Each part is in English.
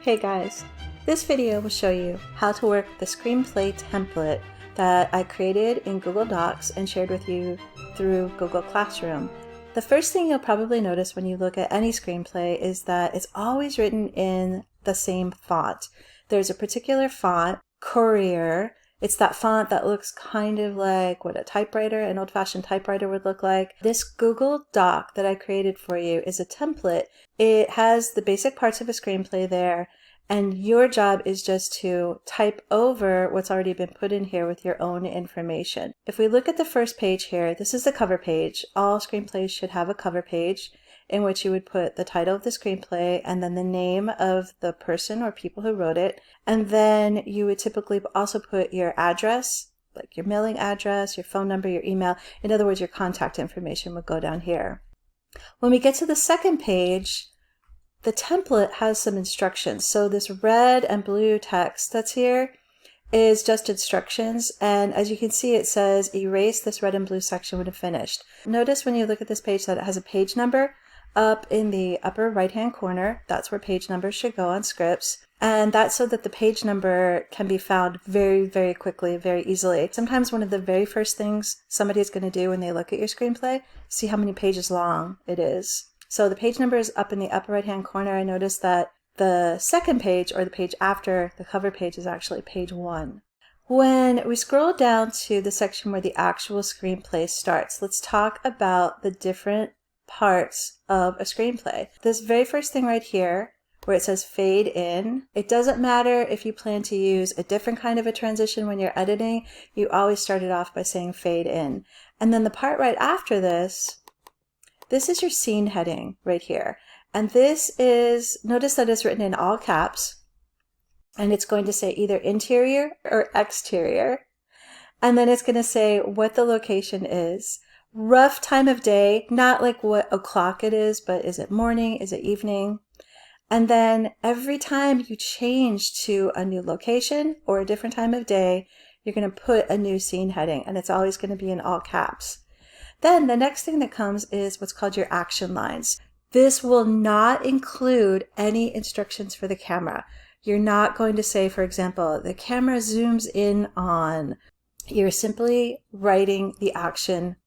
Hey guys, this video will show you how to work the screenplay template that I created in Google Docs and shared with you through Google Classroom. The first thing you'll probably notice when you look at any screenplay is that it's always written in the same font. There's a particular font, Courier. It's that font that looks kind of like what a typewriter, an old-fashioned typewriter would look like. This Google Doc that I created for you is a template. It has the basic parts of a screenplay there, and your job is just to type over what's already been put in here with your own information. If we look at the first page here, this is the cover page. All screenplays should have a cover page in which you would put the title of the screenplay and then the name of the person or people who wrote it. And then you would typically also put your address, like your mailing address, your phone number, your email. In other words, your contact information would go down here. When we get to the second page, the template has some instructions. So this red and blue text that's here is just instructions, and as you can see it says erase this red and blue section when finished. Notice when you look at this page that it has a page number up in the upper right hand corner. That's where page numbers should go on scripts, and that's so that the page number can be found very quickly, very easily. Sometimes one of the very first things somebody is going to do when they look at your screenplay, see how many pages long it is. So the page number is up in the upper right hand corner. I noticed that the second page, or the page after the cover page, is actually page 1. When we scroll down to the section where the actual screenplay starts, let's talk about the different parts of a screenplay. This very first thing right here, where it says fade in, it doesn't matter if you plan to use a different kind of a transition when you're editing, you always start it off by saying fade in. And then the part right after this is your scene heading right here. And this is, notice that it's written in all caps, and it's going to say either interior or exterior. And then it's going to say what the location is, rough time of day, not like what o'clock it is, but is it morning, is it evening? And then every time you change to a new location or a different time of day, you're going to put a new scene heading, and it's always going to be in all caps. Then the next thing that comes is what's called your action lines. This will not include any instructions for the camera. You're not going to say, for example, the camera zooms in on. You're simply writing the action,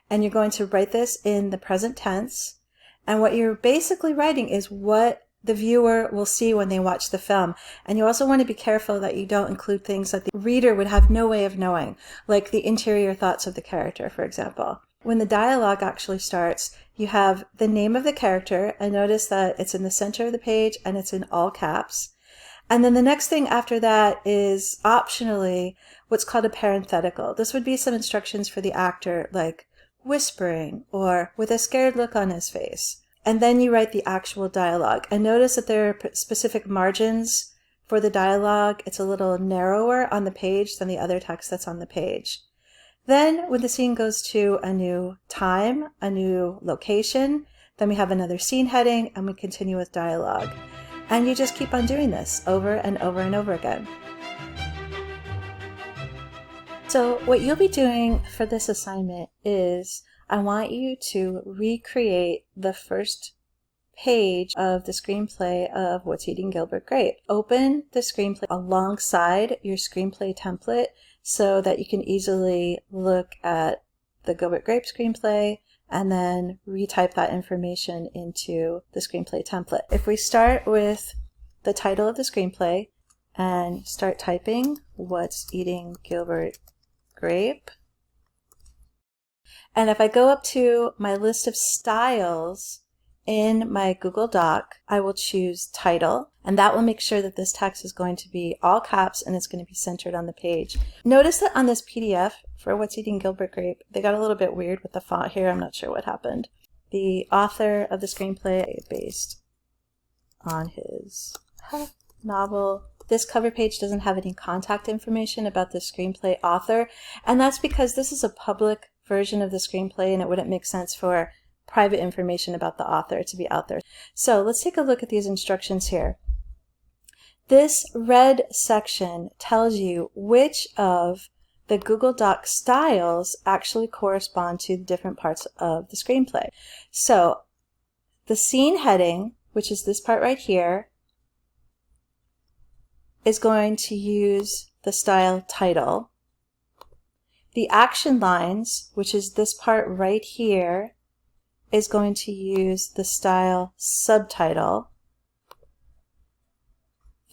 and you're going to write this in the present tense. And what you're basically writing is what the viewer will see when they watch the film. And you also want to be careful that you don't include things that the reader would have no way of knowing, like the interior thoughts of the character, for example. When the dialogue actually starts, you have the name of the character, and notice that it's in the center of the page and it's in all caps. And then the next thing after that is optionally what's called a parenthetical. This would be some instructions for the actor, like whispering or with a scared look on his face. And then you write the actual dialogue. And notice that there are specific margins for the dialogue. It's a little narrower on the page than the other text that's on the page. Then when the scene goes to a new time, a new location, then we have another scene heading, and we continue with dialogue. And you just keep on doing this over and over and over again. So what you'll be doing for this assignment is I want you to recreate the first page of the screenplay of What's Eating Gilbert Grape. Open the screenplay alongside your screenplay template so that you can easily look at the Gilbert Grape screenplay and then retype that information into the screenplay template. If we start with the title of the screenplay and start typing What's Eating Gilbert Grape, and if I go up to my list of styles in my Google Doc, I will choose title, and that will make sure that this text is going to be all caps and it's going to be centered on the page. Notice that on this PDF for What's Eating Gilbert Grape, they got a little bit weird with the font here. I'm not sure what happened. The author of the screenplay based on his novel. This cover page doesn't have any contact information about the screenplay author, and that's because this is a public version of the screenplay and it wouldn't make sense for private information about the author to be out there. So let's take a look at these instructions here. This red section tells you which of the Google Doc styles actually correspond to the different parts of the screenplay. So the scene heading, which is this part right here, is going to use the style title. The action lines, which is this part right here, is going to use the style subtitle.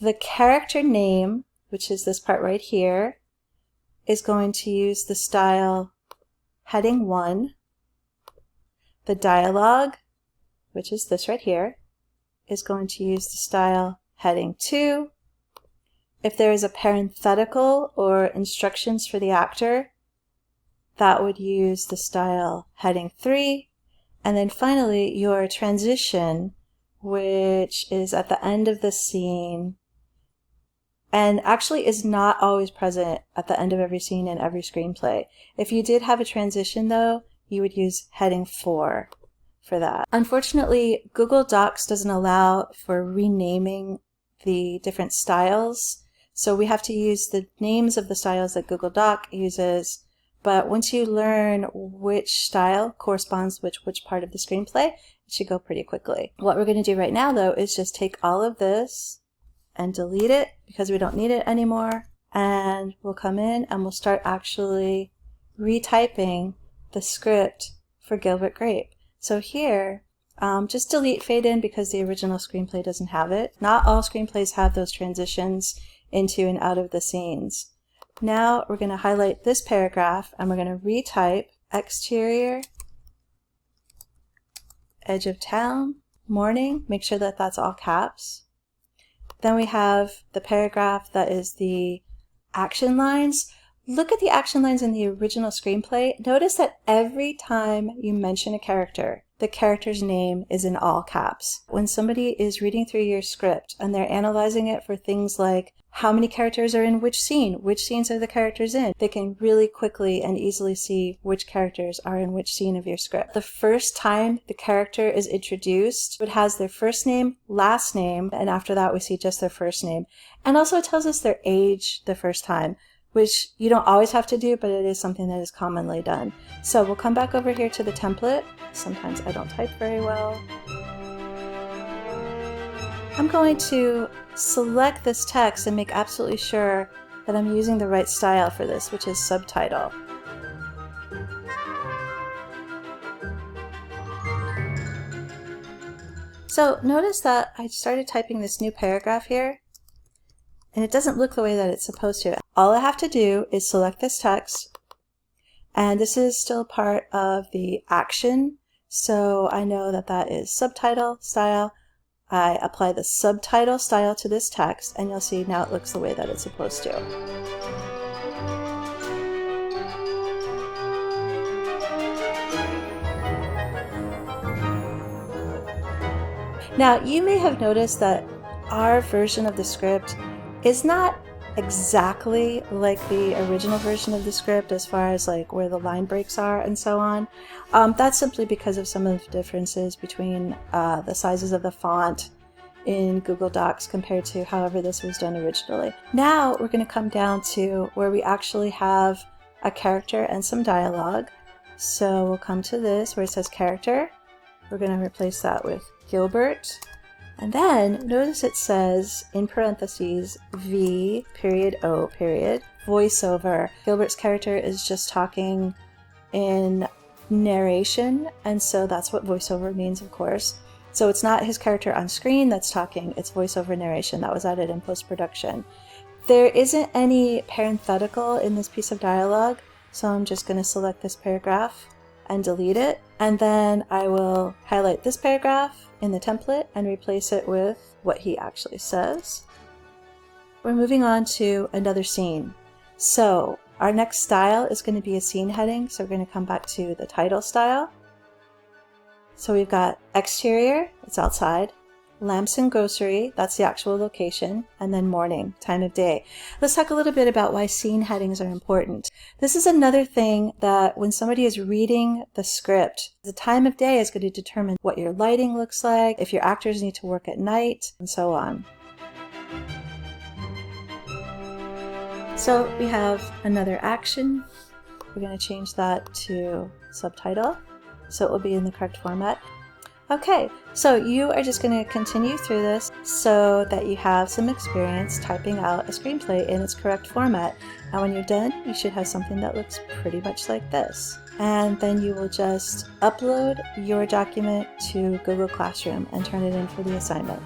The character name, which is this part right here, is going to use the style heading 1. The dialogue, which is this right here, is going to use the style heading 2. If there is a parenthetical or instructions for the actor, that would use the style heading 3. And then finally, your transition, which is at the end of the scene, and actually is not always present at the end of every scene in every screenplay. If you did have a transition though, you would use heading 4 for that. Unfortunately, Google Docs doesn't allow for renaming the different styles, so we have to use the names of the styles that Google Doc uses. But once you learn which style corresponds with which part of the screenplay, it should go pretty quickly. What we're going to do right now though is just take all of this and delete it because we don't need it anymore, and we'll come in and we'll start actually retyping the script for Gilbert Grape. So here, just delete fade in because the original screenplay doesn't have it. Not all screenplays have those transitions into and out of the scenes. Now we're going to highlight this paragraph and we're going to retype exterior, edge of town, morning, make sure that that's all caps. Then we have the paragraph that is the action lines. Look at the action lines in the original screenplay. Notice that every time you mention a character, the character's name is in all caps. When somebody is reading through your script and they're analyzing it for things like how many characters are in which scenes are the characters in, they can really quickly and easily see which characters are in which scene of your script. The first time the character is introduced, it has their first name, last name, and after that we see just their first name. And also it tells us their age the first time, which you don't always have to do, but it is something that is commonly done. So we'll come back over here to the template. Sometimes I don't type very well. I'm going to select this text and make absolutely sure that I'm using the right style for this, which is subtitle. So notice that I started typing this new paragraph here, and it doesn't look the way that it's supposed to. All I have to do is select this text, and this is still part of the action, so I know that that is subtitle style. I apply the subtitle style to this text, and you'll see now it looks the way that it's supposed to. Now, you may have noticed that our version of the script is not exactly like the original version of the script as far as like where the line breaks are and so on. That's simply because of some of the differences between the sizes of the font in Google Docs compared to however this was done originally. Now we're going to come down to where we actually have a character and some dialogue. So we'll come to this where it says character. We're going to replace that with Gilbert. And then notice it says in parentheses V period O period voiceover. Gilbert's character is just talking in narration, and so that's what voiceover means, of course. So it's not his character on screen that's talking, it's voiceover narration that was added in post-production. There isn't any parenthetical in this piece of dialogue, so I'm just going to select this paragraph and delete it. And then I will highlight this paragraph in the template and replace it with what he actually says. We're moving on to another scene. So our next style is going to be a scene heading, so we're going to come back to the title style. So we've got exterior, it's outside, lamps and grocery, that's the actual location, and then morning, time of day. Let's talk a little bit about why scene headings are important. This is another thing that when somebody is reading the script, the time of day is going to determine what your lighting looks like, if your actors need to work at night, and so on. So we have another action. We're going to change that to subtitle, so it will be in the correct format. Okay, so you are just going to continue through this so that you have some experience typing out a screenplay in its correct format. And when you're done, you should have something that looks pretty much like this. And then you will just upload your document to Google Classroom and turn it in for the assignment.